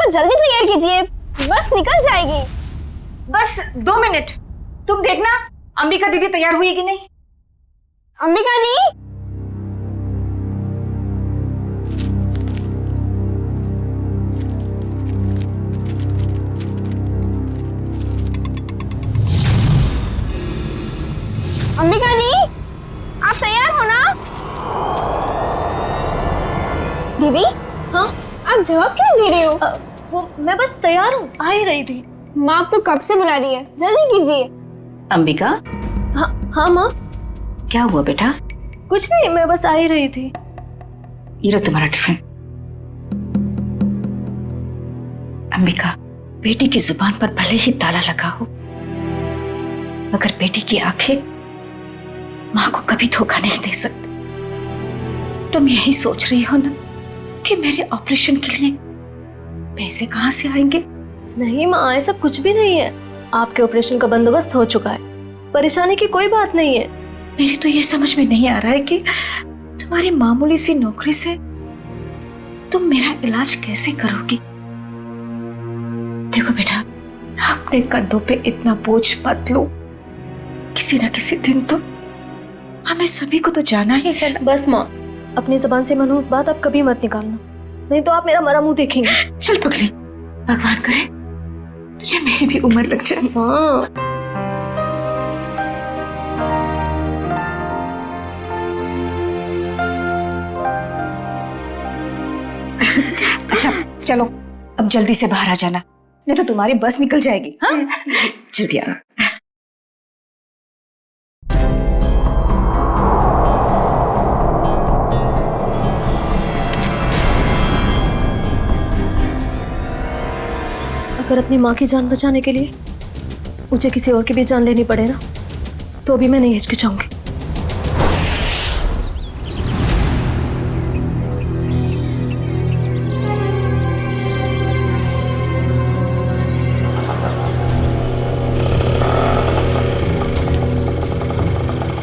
थोड़ा जल्दी तैयार कीजिए, बस निकल जाएगी। बस 2 मिनट, तुम देखना अंबिका दीदी तैयार हुई कि नहीं। अंबिका दी, अंबिका दी, आप तैयार हो ना? दीदी, हाँ आप जवाब क्यों दे रही हो? वो मैं बस तैयार हूँ, आ ही रही थी। माँ आपको कब से बुला रही है, जल्दी कीजिए। अंबिका, हाँ हाँ माँ। क्या हुआ बेटा? कुछ नहीं, मैं बस आ ही रही थी। ये लो तुम्हारा टिफिन। अंबिका, बेटी की जुबान पर भले ही ताला लगा हो, मगर बेटी की आंखें माँ को कभी धोखा नहीं दे सकती। तुम यही सोच रही हो ना कि मेरे ऑपरेशन के लिए पैसे कहाँ से आएंगे? नहीं माँ, ऐसा कुछ भी नहीं है। आपके ऑपरेशन का बंदोबस्त हो चुका है, परेशानी की कोई बात नहीं है। मेरे तो ये समझ में नहीं आ रहा है कि तुम्हारी मामूली सी नौकरी से तुम मेरा इलाज कैसे करोगी। देखो बेटा, अपने कंधों पे इतना बोझ मत लो। किसी ना किसी दिन तो हमें सभी को तो जाना ही है ना। बस माँ, अपनी जबान से मनहूस बात आप कभी मत निकालना, नहीं तो आप मेरा मरा मुंह देखेंगे। चल पगली, भगवान करे तुझे मेरी भी उम्र लग जाए। हाँ। अच्छा चलो, अब जल्दी से बाहर आ जाना, नहीं तो तुम्हारी बस निकल जाएगी। हाँ जल्दी आना। अगर अपनी माँ की जान बचाने के लिए मुझे किसी और की भी जान लेनी पड़े ना, तो भी मैं नहीं हिचकिचाऊंगी।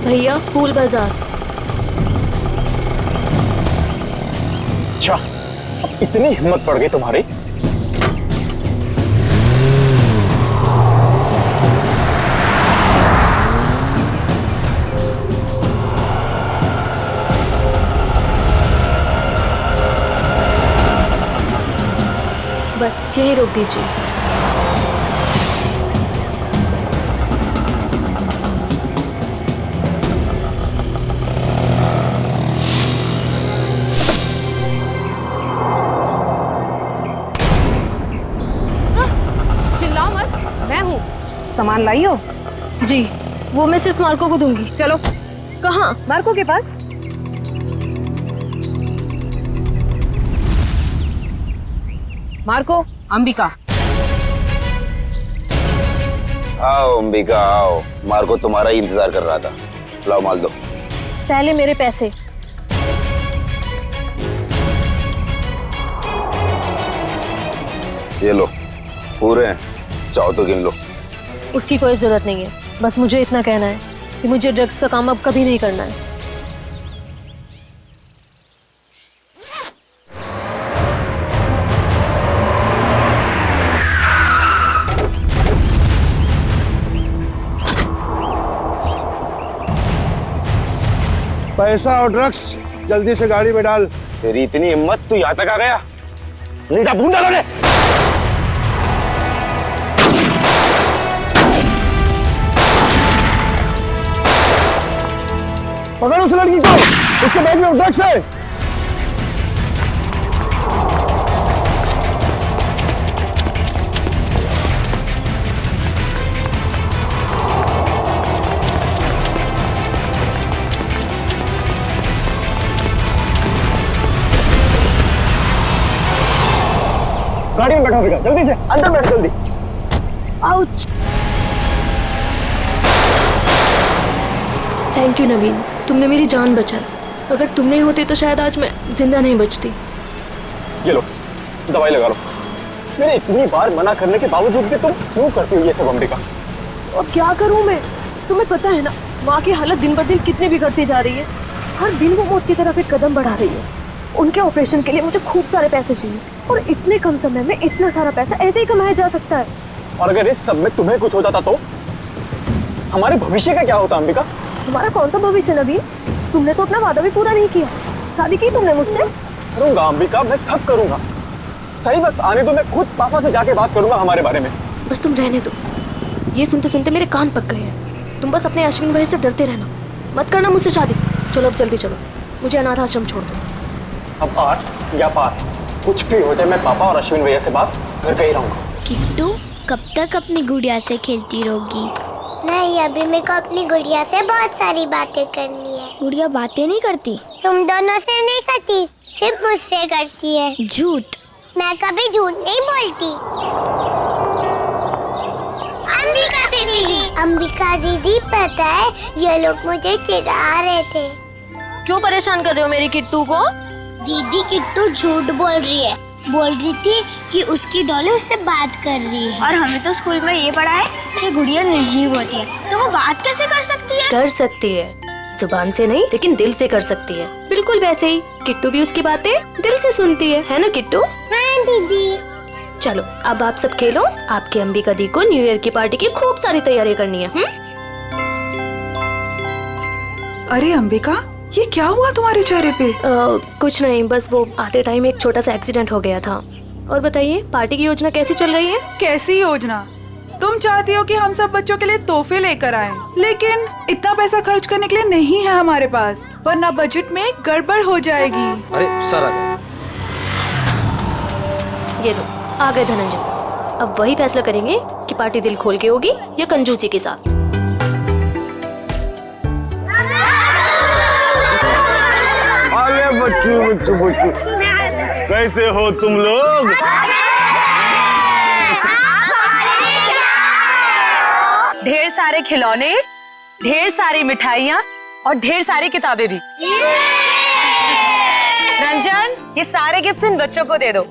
भैया, फूल बाजार। अच्छा, अब इतनी हिम्मत पड़ गई तुम्हारी? बस यही रोक दीजिए। चिल्लाओ मत, मैं हूँ। सामान लाई हो? जी, वो मैं सिर्फ मार्को को दूंगी। चलो। कहाँ? मार्को के पास। मार्को, अंबिका। आओ अंबिका आओ, मार्को तुम्हारा ही इंतजार कर रहा था। लाओ माल दो। पहले मेरे पैसे। ये लो, पूरे हैं, चाहो तो गिन लो। उसकी कोई जरूरत नहीं है, बस मुझे इतना कहना है कि मुझे ड्रग्स का काम अब कभी नहीं करना है। पैसा और ड्रग्स जल्दी से गाड़ी में डाल। तेरी इतनी हिम्मत, तू यहाँ तक आ गया? नीटा भून डालो ने। पकड़ उस लड़की को, उसके बैग में ड्रग्स है। गाड़ी में बैठो बेटा, जल्दी से अंदर बैठ जल्दी। आउच! थैंक यू नवीन, तुमने मेरी जान बचाई। अगर तुम नहीं होते तो शायद आज मैं जिंदा नहीं बचती। ये लो, दवाई लगा लो। मैंने इतनी बार मना करने के बावजूद भी तुम क्यों करती हो ये सब अंबिका? अब क्या करूं मैं? तुम्हें पता है ना, माँ की हालत दिन ब दिन कितनी बिगड़ती जा रही है। हर दिन वो मौत की तरफ एक कदम बढ़ा रही है। उनके ऑपरेशन के लिए मुझे खूब सारे पैसे चाहिए, और इतने कम समय में इतना सारा पैसा ऐसे ही कमाया जा सकता है? और अगर इस सब में तुम्हें कुछ हो जाता तो हमारे भविष्य का क्या होता अंबिका? हमारा कौन सा भविष्य नवीन? तुमने तो अपना वादा भी पूरा नहीं किया। शादी की तुमने मुझसे? करूंगा अंबिका, मैं सब करूंगा। सही वक्त आने दो, मैं खुद पापा से जाके बात करूंगा हमारे बारे में। बस तुम रहने दो, ये सुनते सुनते मेरे कान पक गए हैं। तुम बस अपने अश्विन भाई से डरते रहना, मत करना मुझसे शादी। चलो अब जल्दी चलो, मुझे अनाथ आश्रम छोड़ दो। अब आर या पार कुछ भी हो जाए, मैं पापा और अश्विन भैया से बात करके ही रहूंगा। किट्टू कब तक अपनी गुड़िया से खेलती रहोगी? नहीं, अभी मेरे को अपनी गुड़िया से बहुत सारी बातें करनी है। गुड़िया बातें नहीं करती? तुम दोनों से नहीं करती, सिर्फ मुझसे करती है। झूठ। मैं कभी झूठ नहीं बोलती। अंबिका दीदी पता है, ये लोग मुझे चिढ़ा रहे थे। क्यों परेशान कर रहे हो मेरी किट्टू को? दीदी किट्टू झूठ बोल रही है। बोल रही थी कि उसकी डॉली उससे बात कर रही है। और हमें तो स्कूल में ये पढ़ा है कि गुड़िया निर्जीव होती है, तो वो बात कैसे कर सकती है? कर सकती है, जुबान से नहीं लेकिन दिल से कर सकती है। बिल्कुल वैसे ही किट्टू भी उसकी बातें दिल से सुनती है ना किट्टू? हाँ दीदी। चलो अब आप सब खेलो, आपकी अंबिका दी को न्यू ईयर की पार्टी की खूब सारी तैयारी करनी है। अरे अंबिका, ये क्या हुआ तुम्हारे चेहरे पे? कुछ नहीं, बस वो आते टाइम एक छोटा सा एक्सीडेंट हो गया था। और बताइए पार्टी की योजना कैसी चल रही है? कैसी योजना? तुम चाहती हो कि हम सब बच्चों के लिए तोहफे लेकर आएं, लेकिन इतना पैसा खर्च करने के लिए नहीं है हमारे पास, वरना बजट में गड़बड़ हो जाएगी। अरे सर आ गए। ये लो आ गए धनंजय सर। अब वही फैसला करेंगे कि पार्टी दिल खोल के होगी या कंजूसी के साथ। अरे बच्चू कैसे हो तुम लोग? ढेर सारे खिलौने, ढेर सारी मिठाइयाँ और ढेर सारी किताबें भी। रंजन, ये सारे गिफ्ट्स इन बच्चों को दे दो।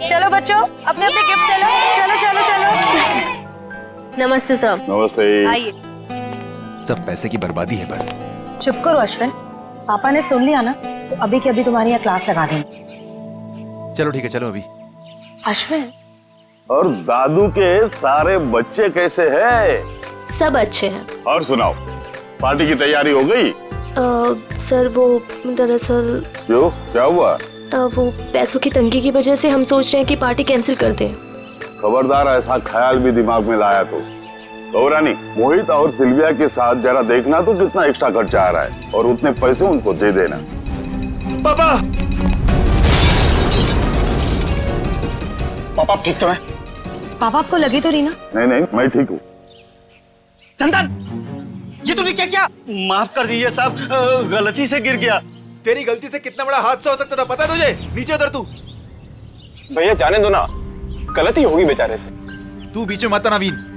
चलो बच्चों, अपने अपने गिफ्ट ले लो। चलो चलो चलो। नमस्ते सर। नमस्ते। आइए। सब पैसे की बर्बादी है बस। चुप करो अश्विन, पापा ने सुन लिया ना तो अभी के अभी तुम्हारी यहाँ क्लास लगा देंगे। चलो ठीक है, चलो अभी। अश्विन, और दादू के सारे बच्चे कैसे हैं? सब अच्छे हैं। और सुनाओ, पार्टी की तैयारी हो गई? सर वो दरअसल क्यों, क्या हुआ? वो पैसों की तंगी की वजह से हम सोच रहे हैं कि पार्टी कैंसिल कर दें। खबरदार ऐसा ख्याल भी दिमाग में लाया तो रानी, मोहित और सिल्विया के साथ जरा देखना तो कितना एक्स्ट्रा खर्चा आ रहा है, और उतने पैसे उनको दे देना। पापा पापा ठीक तो है? पापा आपको लगी तो रही ना? नहीं नहीं, मैं ठीक हूँ। चंदन, ये तूने क्या किया? माफ कर दीजिए साहब, गलती से गिर गया। तेरी गलती से कितना बड़ा हादसा हो सकता था पता है तुझे? नीचे उतर तू। भैया जाने दो ना, गलती होगी बेचारे से। तू बीच में मत आना नवीन।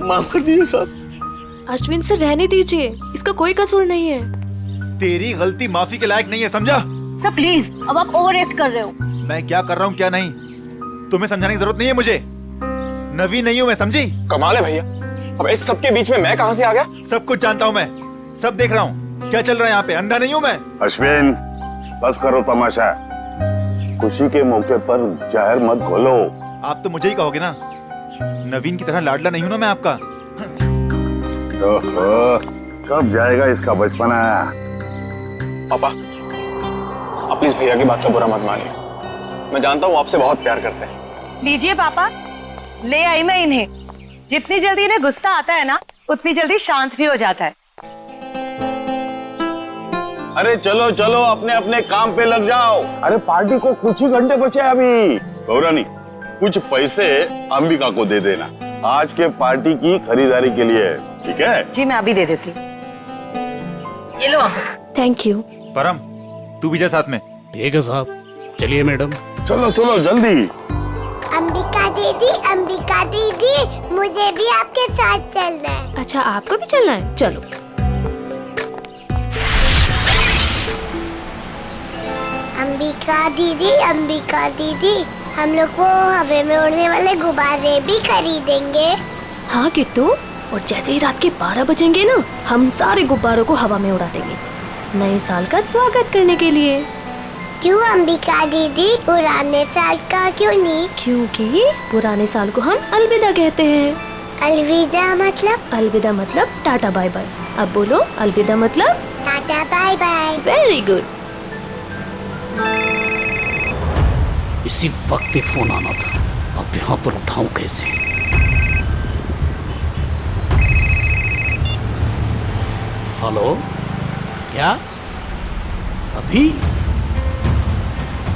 माफ कर दीजिए साहब। अश्विन से रहने दीजिए, इसका कोई कसूर नहीं है। तेरी गलती माफी के लायक नहीं है, समझा? सर प्लीज, अब आप ओवर एक्ट कर रहे हो। मैं क्या कर रहा हूँ क्या नहीं, तुम्हें समझाने की जरूरत नहीं है मुझे। नवीन नहीं हूँ मैं, समझी? कमाल है भैया, अब इस सब के बीच में मैं कहां से आ गया? सब कुछ जानता हूँ मैं, सब देख रहा हूँ क्या चल रहा है यहाँ पे। अंधा नहीं हूँ मैं। अश्विन, बस करो तमाशा। खुशी के मौके पर जहर मत घोलो। आप तो मुझे ही कहोगे ना, नवीन की तरह लाडला नहीं हूँ ना मैं आपका। ओहो, कब जाएगा इसका बचपना? पापा आप प्लीज भैया की बात का बुरा मत मानिए, मैं जानता हूँ आपसे बहुत प्यार करते हैं। लीजिए पापा, ले आई मैं इन्हें। जितनी जल्दी इन्हें गुस्सा आता है ना, उतनी जल्दी शांत भी हो जाता है। अरे चलो चलो, अपने अपने काम पे लग जाओ। अरे पार्टी को कुछ ही घंटे बचे अभी। गौरानी, कुछ पैसे अंबिका को दे देना आज के पार्टी की खरीदारी के लिए, ठीक है? जी मैं अभी दे देती हूँ। ये लो। Thank you. परम, तू भी जा साथ में। ठीक है साहब, चलिए मैडम। चलो चलो जल्दी। अंबिका दीदी, मुझे भी आपके साथ चलना है। अच्छा आपको भी चलना है, चलो। अंबिका दीदी, हम लोग वो हवा में उड़ने वाले गुब्बारे भी खरीदेंगे। हाँ किट्टू, और जैसे ही रात के 12 बजेंगे ना, हम सारे गुब्बारों को हवा में उड़ा देंगे। नए साल का स्वागत करने के लिए। क्यों अंबिका दीदी, पुराने साल का क्यों नहीं? क्योंकि पुराने साल को हम अलविदा कहते हैं। अलविदा मतलब? अलविदा मतलब टाटा बाय बाय। अब बोलो अलविदा मतलब tata bye bye. Very good. इसी वक्त एक फोन आना था, अब यहाँ पर उठाऊं कैसे? हेलो, क्या अभी?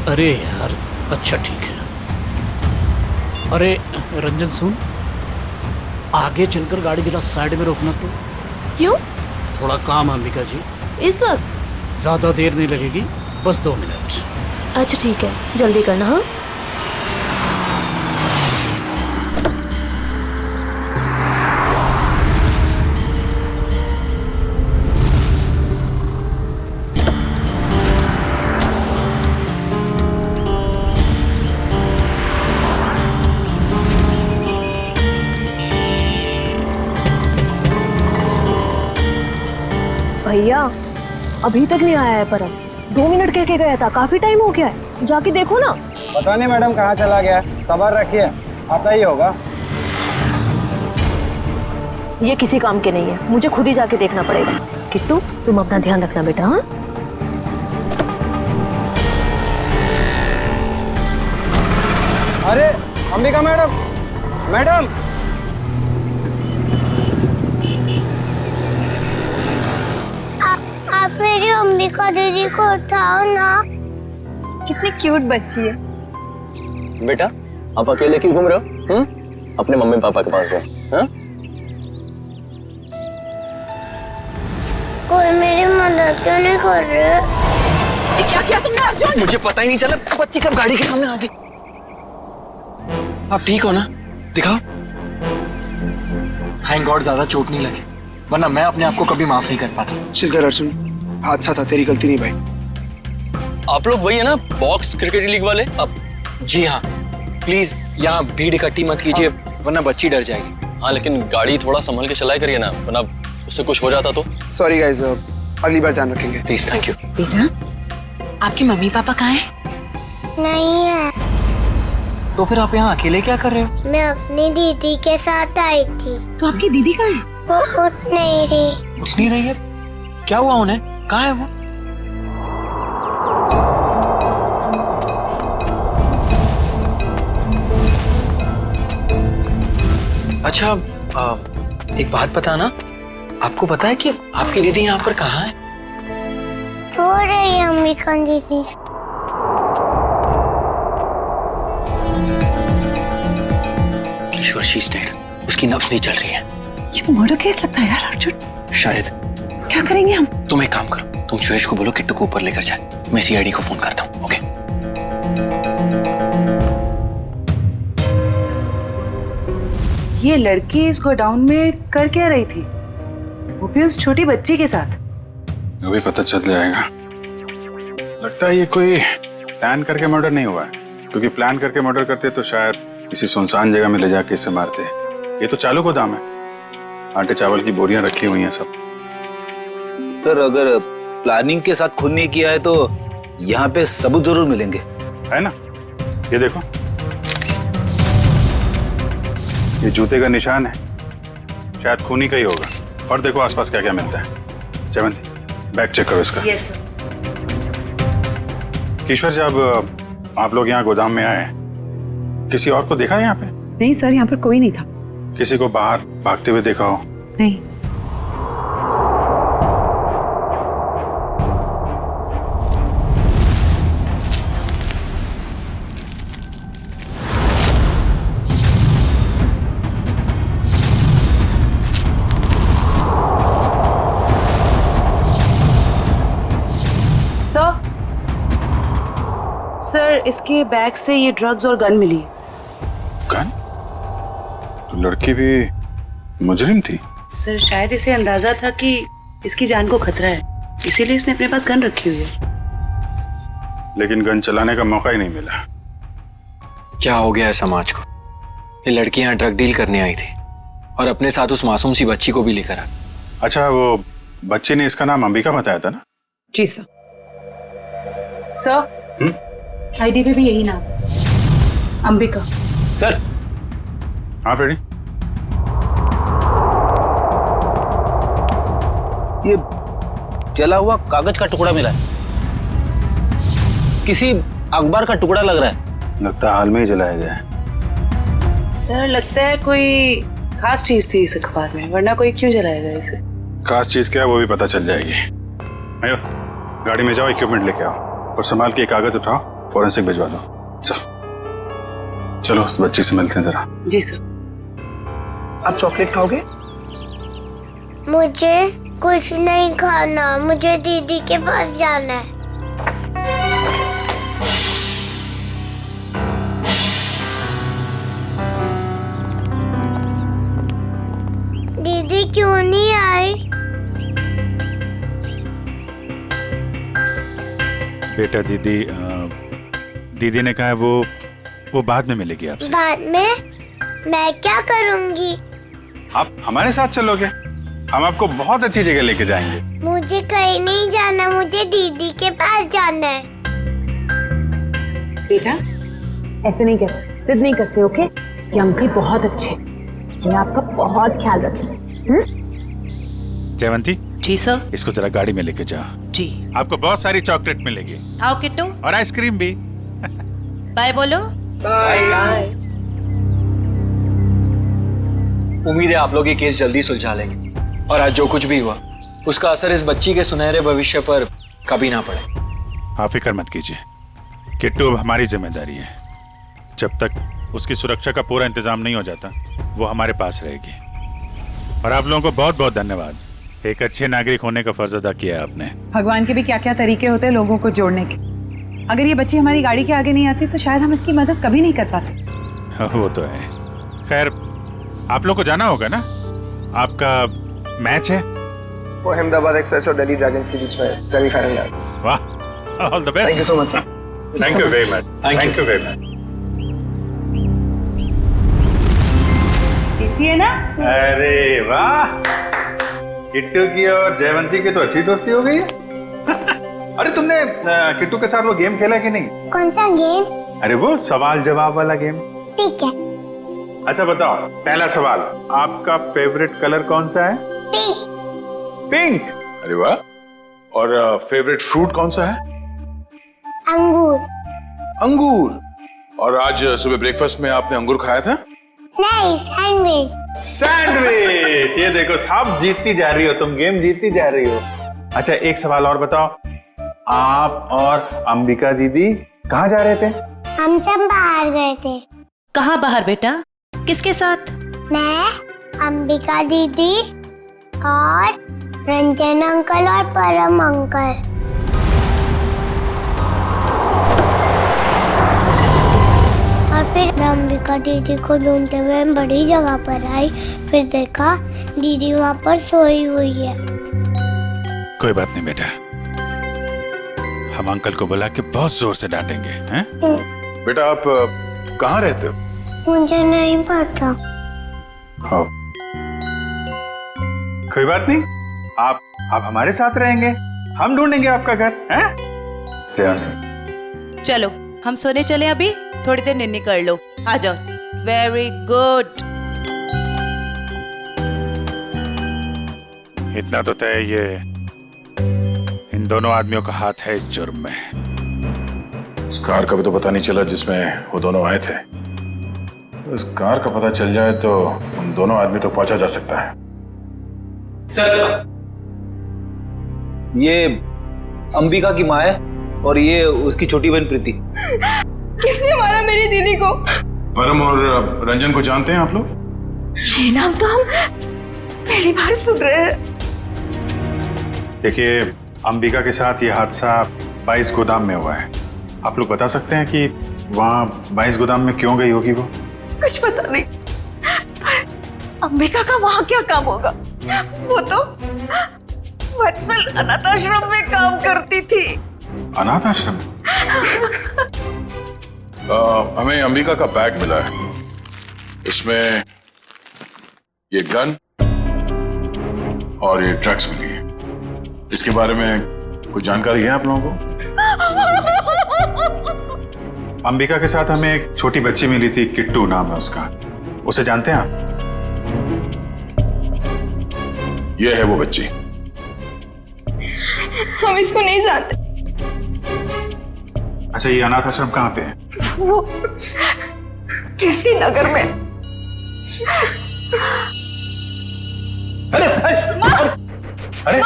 अरे यार, अच्छा ठीक है। अरे रंजन सुन, आगे चलकर गाड़ी जरा साइड में रोकना तो। क्यों? थोड़ा काम है अंबिका जी। इस वक्त? ज्यादा देर नहीं लगेगी, बस 2 मिनट। अच्छा ठीक है, जल्दी करना। हाँ भैया अभी तक नहीं आया है परम। 2 मिनट कह के गया था, काफी टाइम हो गया है, जाके देखो ना। पता नहीं मैडम कहाँ चला गया, सबर रखिए, आता ही होगा। ये किसी काम के नहीं है, मुझे खुद ही जाके देखना पड़ेगा। किट्टू तुम अपना ध्यान रखना बेटा। हाँ अरे अंबिका मैडम, मैडम आप मेरी अंबिका दीदी को उठाओ ना। कितनी क्यूट बच्ची है। बेटा आप अकेले क्यों घूम रहे हो? अपने मम्मी पापा के पास जाओ। हाँ? कोई मेरी मदद क्यों नहीं कर रहे? क्या किया तुमने अर्जुन? मुझे पता ही नहीं चला, बच्ची कब गाड़ी के सामने आ गई। आप ठीक हो ना? दिखाओ। थैंक गॉड ज्यादा चोट नहीं लगी, वरना मैं अपने आप को कभी माफ नहीं कर पाता। चिल कर अर्जुन, हादसा था, तेरी गलती नहीं भाई। आप लोग वही है ना बॉक्स क्रिकेट लीग वाले? अब जी हाँ, प्लीज यहाँ भीड़ इकट्ठी मत कीजिए, वरना बच्ची डर जाएगी। हाँ लेकिन गाड़ी थोड़ा संभल के चलाया करिए ना, वरना उससे कुछ हो जाता तो। सॉरी गाइस, अगली बार ध्यान रखेंगे। Please, thank you. बेटा आपके मम्मी पापा कहाँ हैं? नहीं है। तो फिर आप यहाँ अकेले क्या कर रहे हो? मैं अपनी दीदी के साथ आई थी। तो आपकी दीदी कहाँ है? वो उठ नहीं रही। उठ नहीं रही है? क्या हुआ उन्हें? कहाँ है वो? अच्छा एक बात पता ना, आपको पता है कि आपकी दीदी यहाँ पर कहाँ है? रो रही है अंबिका दीदी। किशोर शी इज डेड, उसकी नब्ज नहीं चल रही है। ये तो मर्डर केस लगता है यार अर्जुन। शायद। क्या करेंगे हम? तुम एक काम करो, तुम सुरेश को बोलो किट्टू को ऊपर लेकर जाए, मैं सीआईडी को फोन करता हूँ। ओके? ये लड़की इस गोडाउन में कर क्या रही थी, वो भी उस छोटी बच्ची के साथ? अभी पता चल जाएगा। लगता है ये कोई प्लान करके मर्डर नहीं हुआ है, क्योंकि प्लान करके मर्डर करते तो शायद किसी सुनसान जगह में ले जाके इससे मारते। ये तो चालू गोदाम है, आटे चावल की बोरियां रखी हुई हैं सब। सर अगर प्लानिंग के साथ खून नहीं किया है तो यहाँ पे सबूत जरूर मिलेंगे, है ना? ये देखो, ये जूते का निशान है, शायद खूनी का ही होगा। और देखो आसपास क्या क्या मिलता है। जयवंती बैग चेक करो इसका। Yes sir. किशोर जब आप लोग यहाँ गोदाम में आए, किसी और को देखा है यहाँ पे? नहीं सर, यहाँ पर कोई नहीं था। किसी को बाहर भागते हुए देखा हो? नहीं। सर इसके बैग से ये ड्रग्स और गन मिली। गन? तो लड़की भी मुजरिम थी? सर शायद इसे अंदाजा था कि इसकी जान को खतरा है, इसीलिए इसने अपने पास गन रखी हुई है। लेकिन गन चलाने का मौका ही नहीं मिला। क्या हो गया है समाज को? ये लड़की यहाँ ड्रग डील करने आई थी और अपने साथ उस मासूम सी बच्ची को भी लेकर आ। अच्छा वो बच्ची ने इसका नाम अंबिका बताया था ना? जी सर। सर, आईडी पे भी यही नाम, अंबिका। सर। हाँ बेटी। ये जला हुआ कागज का टुकड़ा मिला है, किसी अखबार का टुकड़ा लग रहा है। लगता है हाल में ही जलाया गया है। सर, लगता है कोई खास चीज थी इस अखबार में, वरना कोई क्यों जलाएगा इसे? खास चीज क्या है वो भी पता चल जाएगी। आयो, गाड़ी में जाओ, इक्विपमेंट लेके आओ और संभाल के कागज उठाओ, फॉरेंसिक भिजवा दो। चलो बच्ची से मिलते हैं जरा। जी सर। आप चॉकलेट खाओगे? मुझे कुछ नहीं खाना, मुझे दीदी के पास जाना है। दीदी क्यों नहीं आई? बेटा दीदी ने कहा है वो बाद में मिलेगी आपसे। बाद में? मैं क्या करूंगी? आप हमारे साथ चलोगे, हम आपको बहुत अच्छी जगह लेके जाएंगे। मुझे कहीं नहीं जाना, मुझे दीदी के पास जाना है। बेटा, ऐसे नहीं कहते, जिद नहीं करते, ओके? ये अंकल बहुत अच्छे, ये आपका बहुत ख्याल रखेंगे। जयवंती। जी सर। इसको जरा गाड़ी में लेके जाओ। जी। आपको बहुत सारी चॉकलेट मिलेगी। आओ किट्टू। और आइसक्रीम भी। बाय बोलो। बाय। उम्मीद है आप लोग ये केस जल्दी सुलझा लेंगे और आज जो कुछ भी हुआ उसका असर इस बच्ची के सुनहरे भविष्य पर कभी ना पड़े। आप फिक्र मत कीजिए, किट्टू अब हमारी जिम्मेदारी है। जब तक उसकी सुरक्षा का पूरा इंतजाम नहीं हो जाता वो हमारे पास रहेगी। और आप लोगों को बहुत बहुत धन्यवाद, एक अच्छे नागरिक होने का फर्ज अदा किया है आपने। भगवान के भी क्या क्या तरीके होते हैं लोगों को जोड़ने के। अगर ये बच्ची हमारी गाड़ी के आगे नहीं आती तो शायद हम इसकी मदद कभी नहीं कर पाते। वो तो है। खैर, आप लोग को जाना होगा ना, आपका मैच है। वो अहमदाबाद एक्सप्रेस और दिल्ली ड्रैगन्स के बीच में सेमीफाइनल है। वाह, all the best. Thank you so much sir. Thank you very much. Thank you very much. Tasty है ना? अरे वाह, किट्टू की और जयवंती की तो अच्छी दोस्ती हो गई है। अरे तुमने किट्टू के साथ वो गेम खेला कि नहीं? कौन सा गेम? अरे वो सवाल जवाब वाला गेम। ठीक है। अच्छा बताओ, पहला सवाल, आपका फेवरेट कलर कौन सा है? पिंक। पिंक। अरे वाह। और फेवरेट फ्रूट कौन सा है? अंगूर। अंगूर। और आज सुबह ब्रेकफास्ट में आपने अंगूर खाया था? नहीं, सैंडविच। सैंडविच। ये देखो, सब जीतती जा रही हो तुम, गेम जीतती जा रही हो। अच्छा एक सवाल और बताओ, आप और अंबिका दीदी कहाँ जा रहे थे? हम सब बाहर गए थे। कहाँ बाहर बेटा? किसके साथ? मैं, अंबिका दीदी और रंजन अंकल और परम अंकल। और फिर मैं अंबिका दीदी को ढूंढते हुए बड़ी जगह पर आई, फिर देखा दीदी वहाँ पर सोई हुई है। कोई बात नहीं बेटा, हम अंकल को बुला के बहुत जोर से डांटेंगे, हैं? बेटा आप कहाँ रहते हो? मुझे नहीं पता। हाँ। कोई बात नहीं, आप हमारे साथ रहेंगे, हम ढूंढेंगे आपका घर, हैं? चलो हम सोने चले, अभी थोड़ी देर निन्नी कर लो, आ जाओ। Very good. इतना तो तय, ये इन दोनों आदमियों का हाथ है इस जुर्म में। उस कार का भी तो पता नहीं चला जिसमें वो दोनों आए थे। उस कार का पता चल जाए तो उन दोनों आदमी तो पहुंचा जा सकता है। सर, ये अंबिका की माँ है और ये उसकी छोटी बहन प्रीति। किसने मारा मेरी दीदी को? परम और रंजन को जानते हैं आप लोग? ये नाम तो हम पहली बार सुन रहे हैं। देखिए, अंबिका के साथ ये हादसा 22 गोदाम में हुआ है। आप लोग बता सकते हैं कि वहाँ 22 गोदाम में क्यों गई होगी वो? कुछ पता नहीं, पर अंबिका का वहाँ क्या काम होगा? वो तो वत्सल अनाथ आश्रम में काम करती थी। अनाथ आश्रम? हमें अंबिका का बैग मिला है, इसमें ये गन और ये ड्रग्स मिली है। इसके बारे में कुछ जानकारी है आप लोगों को? अंबिका के साथ हमें एक छोटी बच्ची मिली थी, किट्टू नाम है उसका। उसे जानते हैं आप? ये है वो बच्ची। हम इसको नहीं जानते। अच्छा, ये अनाथ आश्रम कहाँ पे है? वो कीर्ति नगर में। अरे अरे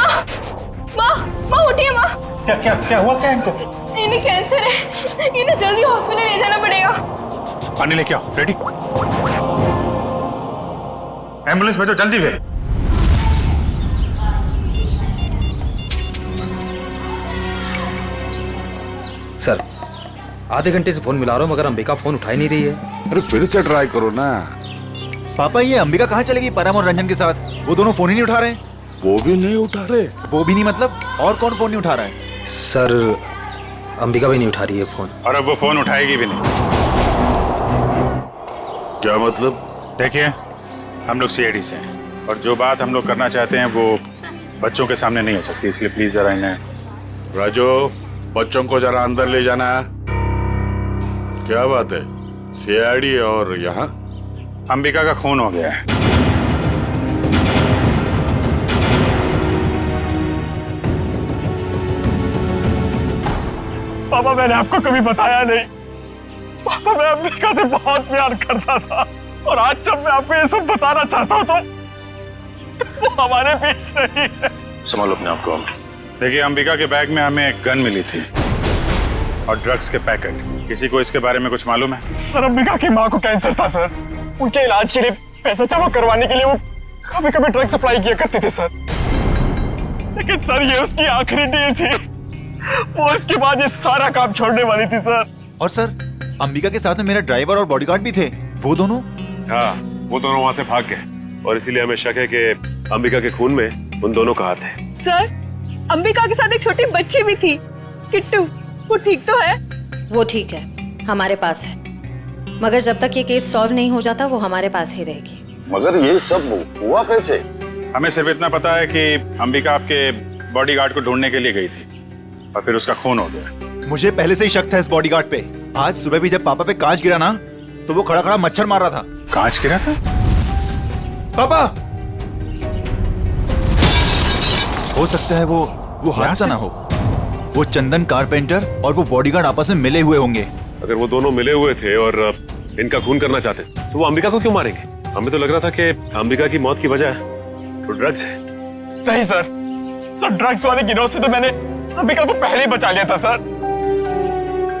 माँ उठिए माँ। क्या क्या क्या हुआ? क्या इनको? इन्हें कैंसर है, इन्हें जल्दी हॉस्पिटल ले जाना पड़ेगा। पानी लेके आओ। रेडी? एम्बुलेंस भेजो जल्दी भेज। सर, आधे घंटे से फोन मिला रहा हूँ मगर अंबिका फोन उठा ही नहीं रही है। अरे फिर से ट्राई करो ना। पापा, ये अंबिका कहाँ चलेगी परम और रंजन के साथ? वो दोनों फोन ही नहीं उठा रहे। वो भी नहीं उठा रहे? वो भी नहीं मतलब? और कौन फोन नहीं उठा रहा है? सर, अंबिका भी नहीं उठा रही है फोन। और अब वो फोन उठाएगी भी नहीं। क्या मतलब? देखिए, हम लोग सीआईडी से हैं और जो बात हम लोग करना चाहते हैं वो बच्चों के सामने नहीं हो सकती, इसलिए प्लीज जरा इन्हें। राजू, बच्चों को जरा अंदर ले जाना। क्या बात है? सीआईडी और यहाँ? अंबिका का खून हो गया है। पापा, मैंने आपको कभी बताया नहीं। पापा, मैं अंबिका से बहुत प्यार करता था और आज जब मैं आपको ये सब बताना चाहता हूँ तो वो हमारे बीच नहीं है। संभालो अपने आप को। देखिए, अंबिका के बैग में हमें एक गन मिली थी और ड्रग्स के पैकेट। किसी को इसके बारे में कुछ मालूम है? सर, अंबिका की माँ को कैंसर था सर। उनके इलाज के लिए पैसा जमा करवाने के लिए वो कभी कभी ड्रग सप्लाई किया करते थे सर। लेकिन सर, ये उसकी आखिरी डील थी। वो इसके बाद ये सारा काम छोड़ने वाली थी सर। और सर, अंबिका के साथ में मेरा ड्राइवर और बॉडीगार्ड भी थे। वो दोनों? हाँ, वो दोनों वहाँ से भाग गए और इसीलिए हमें शक है कि अंबिका के खून में उन दोनों का हाथ है। सर, अंबिका के साथ एक छोटी बच्ची भी थी, किट्टू। वो ठीक तो है? वो ठीक है, हमारे पास है। मगर जब तक ये केस सॉल्व नहीं हो जाता वो हमारे पास ही रहेगी। मगर ये सब हुआ कैसे? हमें सिर्फ इतना पता है कि अंबिका आपके बॉडीगार्ड को ढूंढने के लिए गई थी और फिर उसका खून हो गया। मुझे पहले से ही शक था इस बॉडीगार्ड पे। आज सुबह भी जब पापा पे कांच गिरा ना, तो वो खड़ा खड़ा मच्छर मार रहा था। कांच गिरा था? पापा, हो सकता है वो हादसा ना हो। वो चंदन कारपेंटर और वो बॉडीगार्ड आपस में मिले हुए होंगे। अगर वो दोनों मिले हुए थे और इनका खून करना चाहते तो वो अंबिका को क्यों मारेंगे? हमें तो लग रहा था कि अंबिका की मौत की वजह तो ड्रग्स है। नहीं सर, ड्रग्स वाले गिरोह से तो मैंने अंबिका को पहले ही बचा लिया था सर।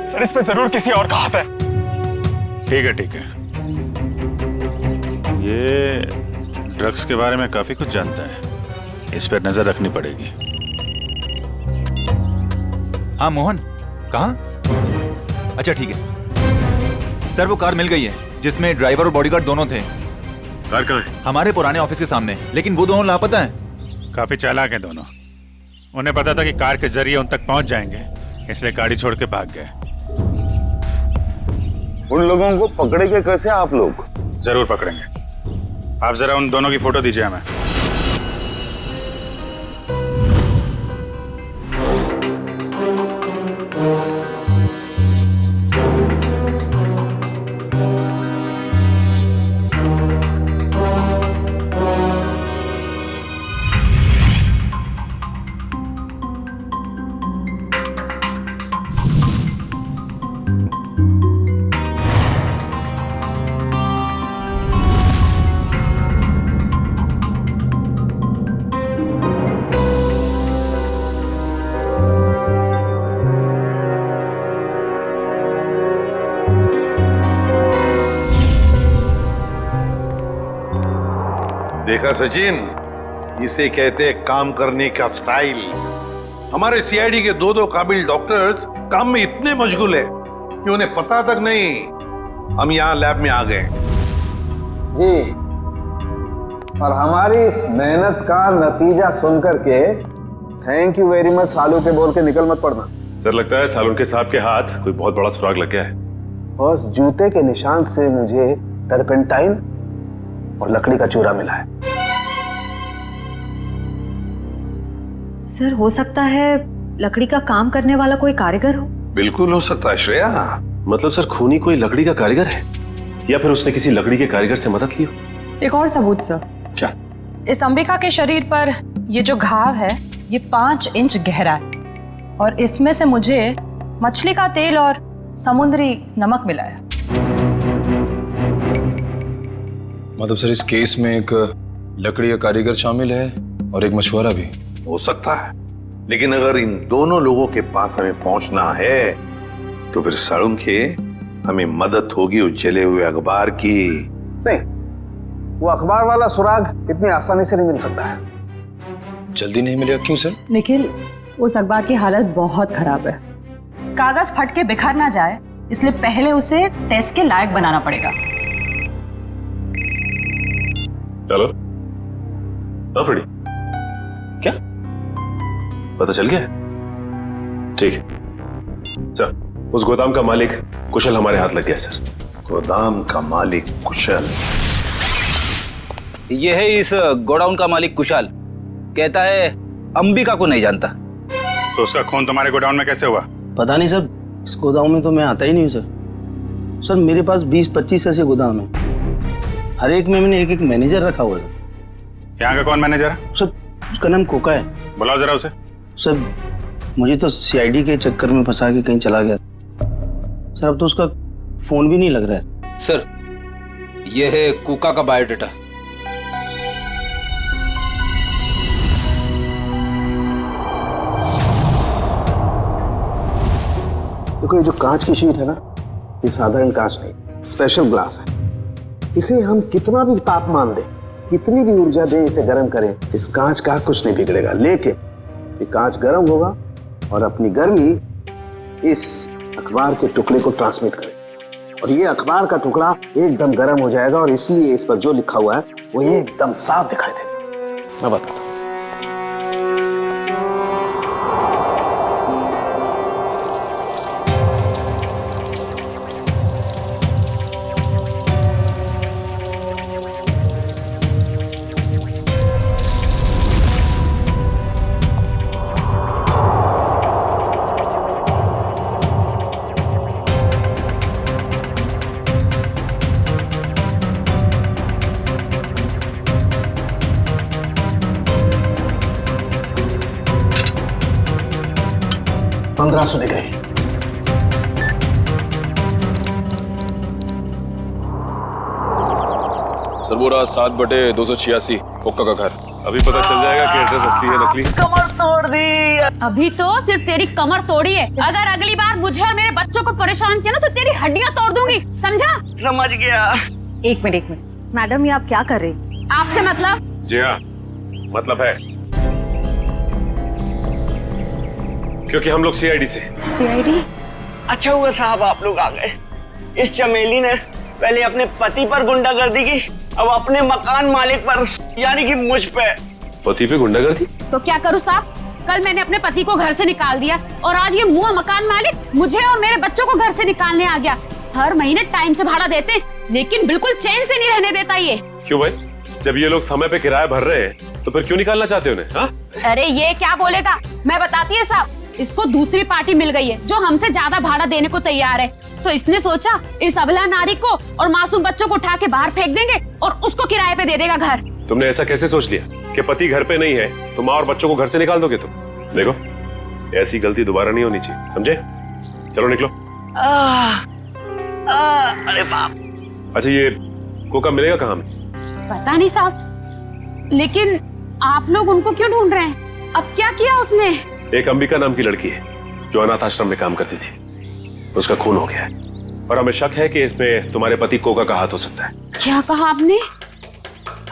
सर, इस पे जरूर किसी और का हाथ है। ठीक है, ठीक है। ये ड्रग्स के बारे में काफी कुछ जानता है, इस पर नजर रखनी पड़ेगी। हाँ मोहन, कहाँ? अच्छा ठीक है सर, वो कार मिल गई है जिसमें ड्राइवर और बॉडीगार्ड दोनों थे। कार कहाँ है? हमारे पुराने ऑफिस के सामने, लेकिन वो दोनों लापता हैं। काफी चालाक हैं दोनों। उन्हें पता था कि कार के जरिए उन तक पहुंच जाएंगे, इसलिए गाड़ी छोड़ के भाग गए। उन लोगों को पकड़ेंगे कैसे आप लोग? जरूर पकड़ेंगे। आप जरा उन दोनों की फोटो दीजिए हमें। देखा सचिन, इसे कहते हैं काम करने का स्टाइल। हमारे सीआईडी के दो काबिल डॉक्टर्स काम में इतने मशगूल है कि उन्हें पता तक नहीं हम यहाँ लैब में आ गए। जी, और हमारी इस मेहनत का नतीजा सुनकर के थैंक यू वेरी मच सालू के बोल के निकल मत पड़ना। सर, लगता है सालून के साहब के हाथ कोई बहुत बड़ा सुराग लग गया है। बस जूते के निशान से मुझे टर्पेंटाइन और लकड़ी का चूरा मिला है। सर, हो सकता है लकड़ी का काम करने वाला कोई कारीगर हो। बिल्कुल हो सकता है श्रेया। मतलब सर खूनी कोई लकड़ी का कारीगर है या फिर उसने किसी लकड़ी के कारीगर से मदद ली हो? एक और सबूत सर। क्या? इस अंबिका के शरीर पर ये जो घाव है ये 5 इंच गहरा है और इसमें से मुझे मछली का तेल और समुद्री नमक मिला है। मतलब सर इस केस में एक लकड़ी का कारीगर शामिल है और एक मछुआरा भी। हो सकता है, लेकिन अगर इन दोनों लोगों के पास हमें पहुंचना है तो फिर सारुण के हमें मदद होगी उस जले हुए अखबार की। नहीं, वो अखबार वाला सुराग इतनी आसानी से नहीं मिल सकता है। जल्दी नहीं मिलेगा? क्यों सर? निखिल, उस अखबार की हालत बहुत खराब है। कागज फट के बिखर ना जाए इसलिए पहले उसे टेस्ट के लायक बनाना पड़ेगा। चलो। हाँ फ्रेडी, क्या पता चल गया? ठीक है, चल। उस गोदाम का मालिक कुशल हमारे हाथ लग गया सर। गोदाम का मालिक कुशल? ये है इस गोडाउन का मालिक कुशल। कहता है अंबिका को नहीं जानता। तो उसका खून तुम्हारे गोडाउन में कैसे हुआ? पता नहीं सर, इस गोदाम में तो मैं आता ही नहीं हूँ सर। सर मेरे पास 20-25 ऐसे गोदाम है, हर एक में मैंने एक मैनेजर रखा हुआ है। यहाँ का कौन मैनेजर है? सर उसका नाम कोका है। बुलाओ जरा उसे। सर मुझे तो सीआईडी के चक्कर में फंसा के कहीं चला गया सर, अब तो उसका फोन भी नहीं लग रहा है। सर ये है कुका का बायोडाटा। देखो, ये जो कांच की शीट है ना, ये साधारण कांच नहीं, स्पेशल ग्लास है। इसे हम कितना भी तापमान दें, कितनी भी ऊर्जा दें, इसे गर्म करें, इस कांच का कुछ नहीं बिगड़ेगा। लेकिन ये कांच गर्म होगा और अपनी गर्मी इस अखबार के टुकड़े को ट्रांसमिट करेगा और ये अखबार का टुकड़ा एकदम गर्म हो जाएगा और इसलिए इस पर जो लिखा हुआ है वो एकदम साफ दिखाई देगा। मैं बताता हूँ। $1500 डिग्री। सर वो रहा 7/286 कोका का घर। अभी पता चल जाएगा कि एड्रेस असली है नकली। कमर तोड़ दी। अभी तो सिर्फ तेरी कमर तोड़ी है, अगर अगली बार मुझे और मेरे बच्चों को परेशान किया ना तो तेरी हड्डियां तोड़ दूंगी, समझा? समझ गया। एक मिनट मैडम, ये आप क्या कर रही हैं? आपसे मतलब? जी हाँ, मतलब है, क्योंकि हम लोग सीआईडी से। सीआईडी? अच्छा हुआ साहब आप लोग आ गए। इस चमेली ने पहले अपने पति पर गुंडागर्दी की, अब अपने मकान मालिक पर, यानी कि मुझ पे। पति पे गुंडागर्दी? तो क्या करूँ साहब? कल मैंने अपने पति को घर से निकाल दिया और आज ये मुंह मकान मालिक मुझे और मेरे बच्चों को घर से निकालने आ गया। हर महीने टाइम से भाड़ा देते लेकिन बिल्कुल चैन से नहीं रहने देता ये। क्यों भाई? जब ये लोग समय पे किराया भर रहे हैं तो फिर क्यों निकालना चाहते उन्हें? हाँ? अरे ये क्या बोलेगा, मैं बताती है साहब। इसको दूसरी पार्टी मिल गई है जो हमसे ज्यादा भाड़ा देने को तैयार है, तो इसने सोचा इस अबला नारी को और मासूम बच्चों को उठा के बाहर फेंक देंगे और उसको किराए पे दे देगा घर। तुमने ऐसा कैसे सोच लिया कि पति घर पे नहीं है तो माँ और बच्चों को घर से निकाल दोगे तुम? देखो, ऐसी गलती दोबारा नहीं होनी चाहिए, समझे? चलो निकलो। अरे बाप। अच्छा ये कोका मिलेगा कहाँ में? पता नहीं साहब, लेकिन आप लोग उनको क्यों ढूंढ रहे हैं? अब क्या किया उसने? एक अंबिका नाम की लड़की है जो अनाथ आश्रम में काम करती थी, उसका खून हो गया है और हमें शक है कि इसमें तुम्हारे पति कोका का हाथ हो सकता है। क्या कहा आपने?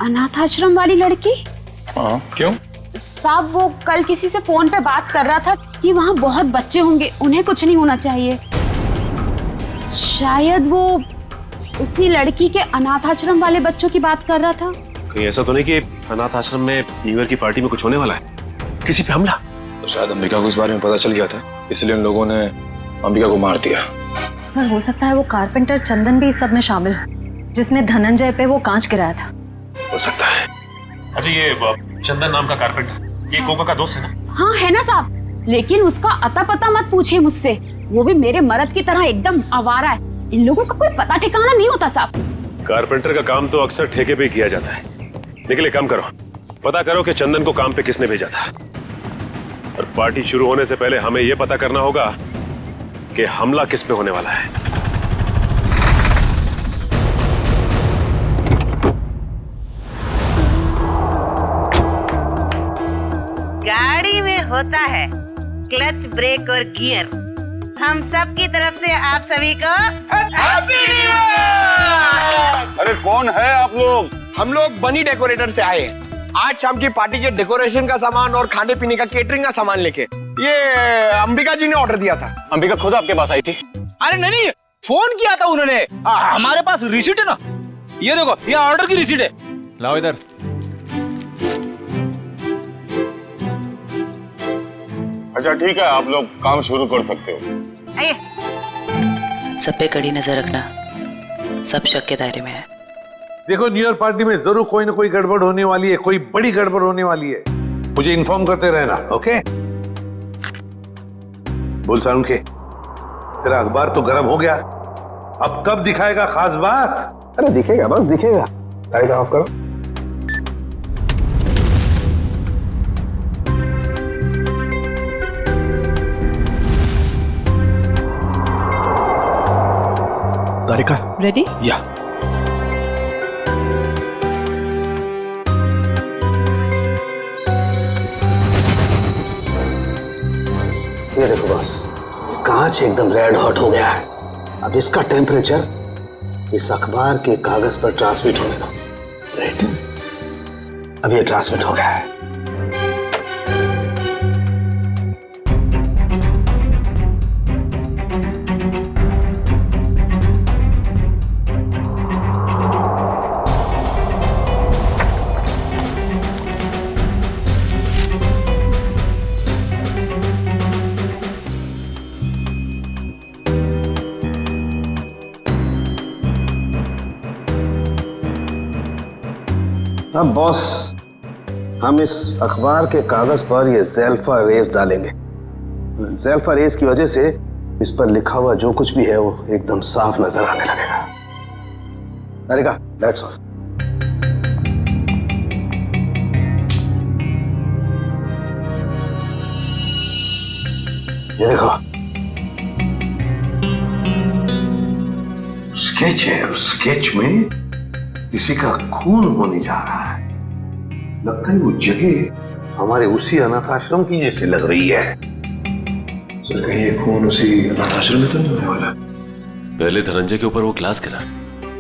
अनाथ आश्रम वाली लड़की? हाँ, क्यों? साहब वो कल किसी से फोन पे बात कर रहा था कि वहाँ बहुत बच्चे होंगे, उन्हें कुछ नहीं होना चाहिए। शायद वो उसी लड़की के अनाथ आश्रम वाले बच्चों की बात कर रहा था। कहीं ऐसा तो नहीं कि अनाथ आश्रम में न्यू ईयर की पार्टी में कुछ होने वाला है, किसी पे हमला? तो शायद अंबिका को इस बारे में पता चल गया था, इसलिए उन लोगों ने अंबिका को मार दिया। सर हो सकता है वो कारपेंटर चंदन भी इस सब में शामिल हो, जिसने धनंजय पे वो कांच गिराया था। हो सकता है। अच्छा ये चंदन नाम का कारपेंटर, ये कोका का दोस्त है ना? हाँ है ना साहब, लेकिन उसका अता पता मत पूछिए मुझसे, वो भी मेरे मर्द की तरह एकदम आवारा है। इन लोगों का कोई पता ठिकाना नहीं होता साहब। कारपेंटर का काम तो अक्सर ठेके पे किया जाता है, लेकिन एक काम करो, पता करो कि चंदन को काम पे किसने भेजा था। और पार्टी शुरू होने से पहले हमें यह पता करना होगा कि हमला किस पे होने वाला है। गाड़ी में होता है क्लच, ब्रेक और गियर। हम सब की तरफ से आप सभी को हैप्पी न्यू ईयर। अरे कौन है आप लोग? हम लोग बनी डेकोरेटर से आए हैं आज शाम की पार्टी के डेकोरेशन का सामान और खाने पीने का केटरिंग का सामान लेके। ये अंबिका जी ने ऑर्डर दिया था। अंबिका खुद आपके पास आई थी? अरे नहीं, फोन किया था उन्होंने। हमारे पास रिसीट है ना, ये देखो, ये ऑर्डर की रिसीट है। लाओ इधर। अच्छा ठीक है, आप लोग काम शुरू कर सकते हो। सब पे कड़ी नजर रखना, सब शक के दायरे में है। देखो, न्यू ईयर पार्टी में जरूर कोई ना कोई गड़बड़ होने वाली है, कोई बड़ी गड़बड़ होने वाली है। मुझे इन्फॉर्म करते रहना, ओके? बोल सारुण के, तेरा अखबार तो गर्म हो गया, अब कब दिखाएगा खास बात? अरे दिखेगा, बस दिखेगा। लाइट ऑफ करो। तारिका रेडी? या ये देखो बस, ये कांच एकदम रेड हॉट हो गया है। अब इसका टेम्परेचर इस अखबार के कागज पर ट्रांसमिट होने दो। ग्रेट, अब ये ट्रांसमिट हो गया है। अब बॉस, हम इस अखबार के कागज पर ये ज़ेल्फा रेस डालेंगे। ज़ेल्फा रेस की वजह से इस पर लिखा हुआ जो कुछ भी है वो एकदम साफ नजर आने लगेगा। तारिका, दैट्स ऑल। ये देखो, स्केच है, और स्केच में किसी का खून होने जा रहा है। लगता है वो जगह हमारे उसी अनाथ आश्रम की जैसी लग रही है। सर, कहीं ये खून उसी अनाथ आश्रम में तो नहीं होने वाला? पहले धनंजय के ऊपर वो ग्लास गिरा,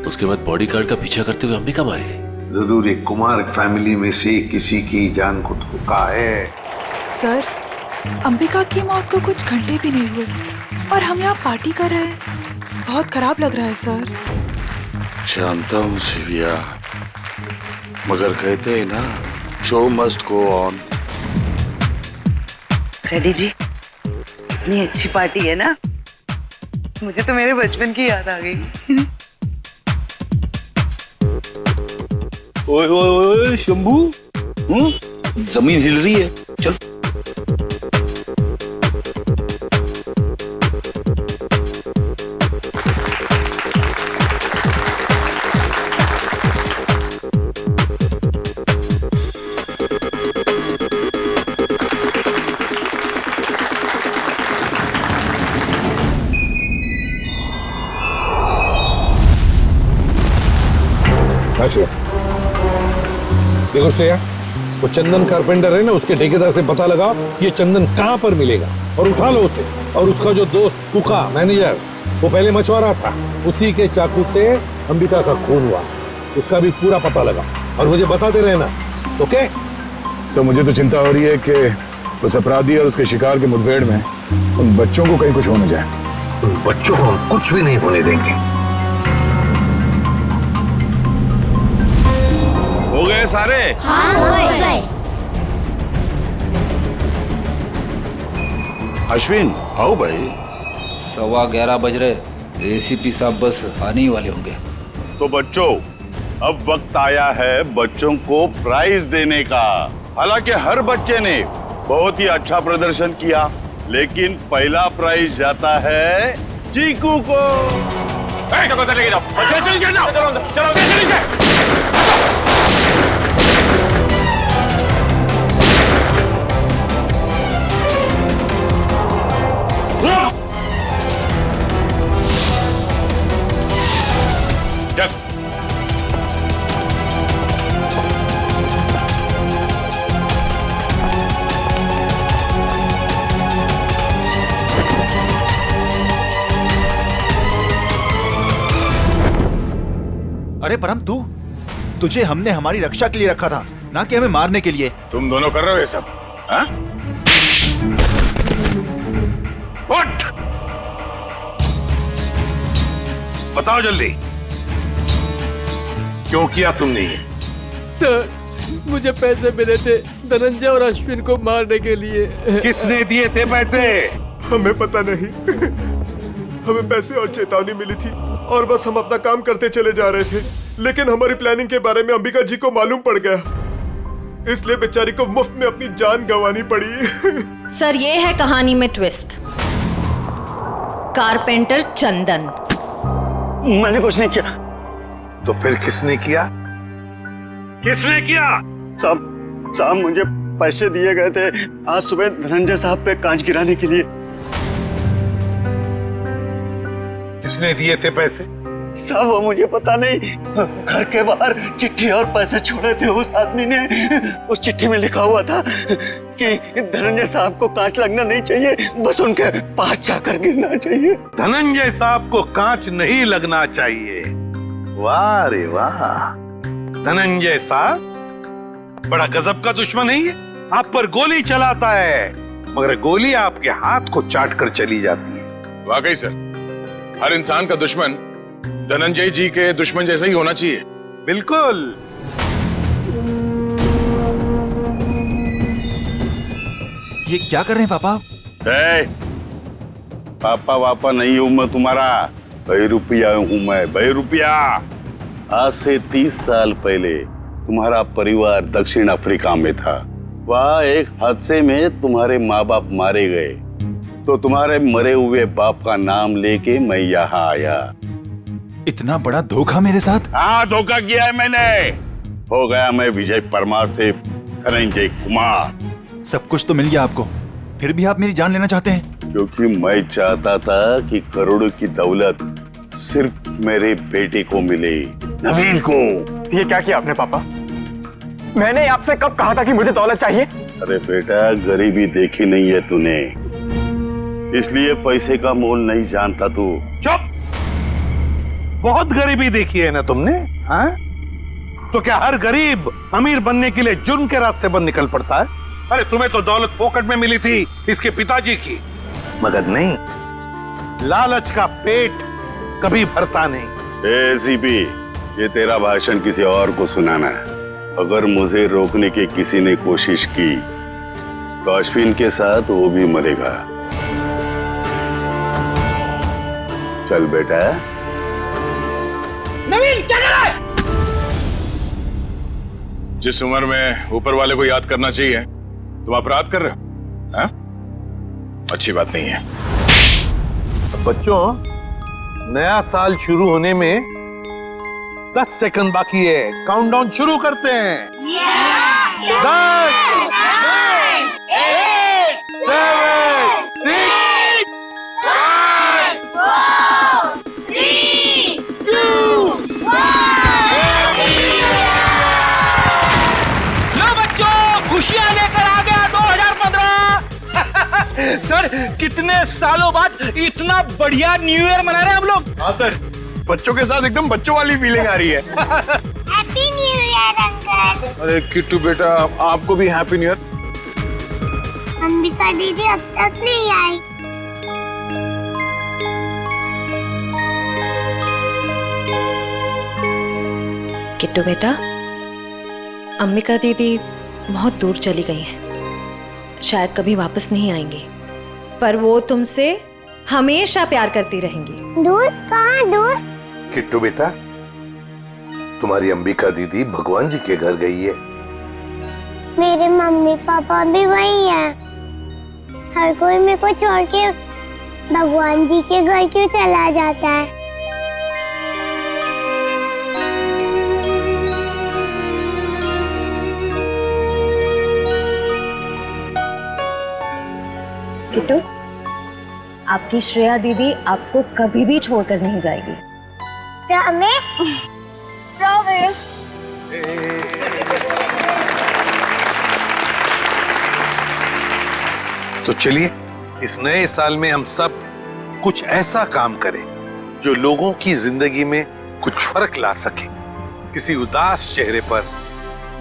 उसके बाद बॉडीगार्ड का पीछा करते हुए अंबिका मारी गई। जरूर एक कुमार फैमिली में से किसी की जान को धोखा है। सर, अंबिका की मौत को कुछ घंटे भी नहीं हुए और हम यहाँ पार्टी कर रहे हैं। बहुत खराब लग रहा है सर। जानता हूँ शिविया, मगर कहते हैं ना, show must go on. Ready जी, इतनी अच्छी पार्टी है ना, मुझे तो मेरे बचपन की याद आ गई। ओए ओए ओए शंभू, जमीन हिल रही है, चल। देखो श्रेया, वो चंदन कारपेंटर है ना, उसके ठेकेदार से पता लगाओ ये चंदन कहाँ पर मिलेगा और उठा लो उसे। और उसका जो दोस्त कुका मैनेजर, वो पहले मछुआरा था, उसी के चाकू से अंबिका का खून हुआ, उसका भी पूरा पता लगा और मुझे बताते रहना, ओके? सर, मुझे तो चिंता हो रही है कि उस अपराधी और उसके शिकार के मुठभेड़ में उन बच्चों को कहीं कुछ होने जाए। उन बच्चों को हम कुछ भी नहीं होने देंगे। हो गए सारे? हाँ, हो गए। अश्विन, आओ भाई। 11:15 बज रहे, एसीपी साहब बस आने ही वाले होंगे। तो बच्चों, अब वक्त आया है बच्चों को प्राइज देने का। हालांकि हर बच्चे ने बहुत ही अच्छा प्रदर्शन किया, लेकिन पहला प्राइज जाता है चीकू को। लेके जाओ, चलो चलो अरे परम, तुझे हमने हमारी रक्षा के लिए रखा था, ना कि हमें मारने के लिए। तुम दोनों कर रहे हो ये सब, हाँ? उठ! बताओ जल्दी, क्यों किया तुमने ये? सर, मुझे पैसे मिले थे धनंजय और अश्विन को मारने के लिए। किसने दिए थे पैसे? हमें पता नहीं। हमें पैसे और चेतावनी मिली थी और बस हम अपना काम करते चले जा रहे थे, लेकिन हमारी प्लानिंग के बारे में अंबिका जी को मालूम पड़ गया, इसलिए बेचारी को मुफ्त में अपनी जान गंवानी पड़ी। सर, ये है कहानी में ट्विस्ट। कारपेंटर चंदन। मैंने कुछ नहीं किया। तो फिर किसने किया? किसने किया? साहब मुझे पैसे दिए गए थे आज सुबह धनंजय साहब पे कांच गिराने के लिए। किसने दिए थे पैसे? साहब वो मुझे पता नहीं, घर के बाहर चिट्ठी और पैसे छोड़े थे उस आदमी ने। उस चिट्ठी में लिखा हुआ था कि धनंजय साहब को कांच लगना नहीं चाहिए, बस उनके पास जाकर गिरना चाहिए। धनंजय साहब को कांच नहीं लगना चाहिए। वाह रे वाह, धनंजय साहब बड़ा गजब का दुश्मन है ये। आप पर गोली चलाता है, मगर गोली आपके हाथ को चाट कर चली जाती है। वाकई सर, हर इंसान का दुश्मन धनंजय जी के दुश्मन जैसा ही होना चाहिए। बिल्कुल। ये क्या कर रहे हैं पापा? पापा वापा नहीं हूं मैं तुम्हारा, बहरूपिया हूं मैं, बहरूपिया। आज से 30 साल पहले तुम्हारा परिवार दक्षिण अफ्रीका में था। वहाँ एक हादसे में तुम्हारे माँ बाप मारे गए, तो तुम्हारे मरे हुए बाप का नाम लेके मैं यहाँ आया। इतना बड़ा धोखा मेरे साथ? हाँ, धोखा किया है मैंने। हो गया मैं विजय परमार से धनंजय कुमार। सब कुछ तो मिल गया आपको, फिर भी आप मेरी जान लेना चाहते हैं? क्योंकि मैं चाहता था कि करोड़ों की दौलत सिर्फ मेरे बेटे को मिले, नवीन को। ये क्या किया आपने पापा? मैंने आपसे कब कहा था कि मुझे दौलत चाहिए? अरे बेटा, गरीबी देखी नहीं है तूने, इसलिए पैसे का मोल नहीं जानता तू। चुप! बहुत गरीबी देखी है ना तुमने, हाँ? तो क्या हर गरीब अमीर बनने के लिए जुर्म के रास्ते पर निकल पड़ता है? अरे तुम्हें तो दौलत फोकट में मिली थी इसके पिताजी की, मगर नहीं, लालच का पेट कभी भरता नहीं। एसीपी, ये तेरा भाषण किसी और को सुनाना है। अगर मुझे रोकने की किसी ने कोशिश की तो अश्विन के साथ वो भी मरेगा। चल बेटा। नवीन, क्या कर रहा है? जिस उम्र में ऊपर वाले को याद करना चाहिए, तुम अपराध कर रहे हो, हाँ? अच्छी बात नहीं है। बच्चों, नया साल शुरू होने में 10 सेकंड बाकी है। काउंटडाउन शुरू करते हैं। 10, 9, 8, 7, 6, 5, 4, 3, 2, 1। लो बच्चों, खुशियां लेकर आ गया 2015। सर, कितने सालों बाद इतना बढ़िया न्यू ईयर मना रहे हैं हम लोग। हाँ सर, बच्चों के साथ एकदम बच्चों वाली फीलिंग आ रही है। Happy new year uncle. अरे किट्टू बेटा, आपको भी हैप्पी न्यू ईयर। अंबिका दीदी अब तक नहीं आई। किट्टू बेटा, अंबिका दीदी बहुत दूर चली गई हैं, शायद कभी वापस नहीं आएंगी, पर वो तुमसे हमेशा प्यार करती रहेंगी। दूर? कहाँ दूर? किट्टू बेटा, तुम्हारी अंबिका दीदी भगवान जी के घर गई है। मेरे मम्मी पापा भी वही हैं। हर कोई मेरे को छोड़ के भगवान जी के घर क्यों चला जाता है? किट्टू, आपकी श्रेया दीदी आपको कभी भी छोड़कर नहीं जाएगी। प्रॉमिस। तो चलिए इस नए साल में हम सब कुछ ऐसा काम करें जो लोगों की जिंदगी में कुछ फर्क ला सके। किसी उदास चेहरे पर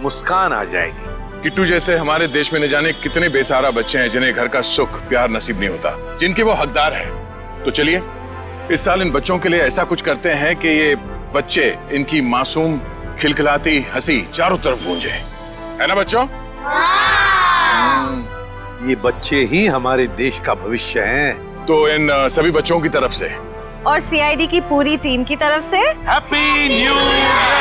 मुस्कान आ जाएगी। किट्टू जैसे हमारे देश में न जाने कितने बेसहारा बच्चे हैं जिन्हें घर का सुख प्यार नसीब नहीं होता, जिनके वो हकदार हैं। तो चलिए इस साल इन बच्चों के लिए ऐसा कुछ करते हैं कि ये बच्चे, इनकी मासूम खिलखिलाती हंसी चारों तरफ गूंजे, है ना बच्चों? ये बच्चे ही हमारे देश का भविष्य हैं। तो इन सभी बच्चों की तरफ से और सीआईडी की पूरी टीम की तरफ से हैप्पी न्यू ईयर।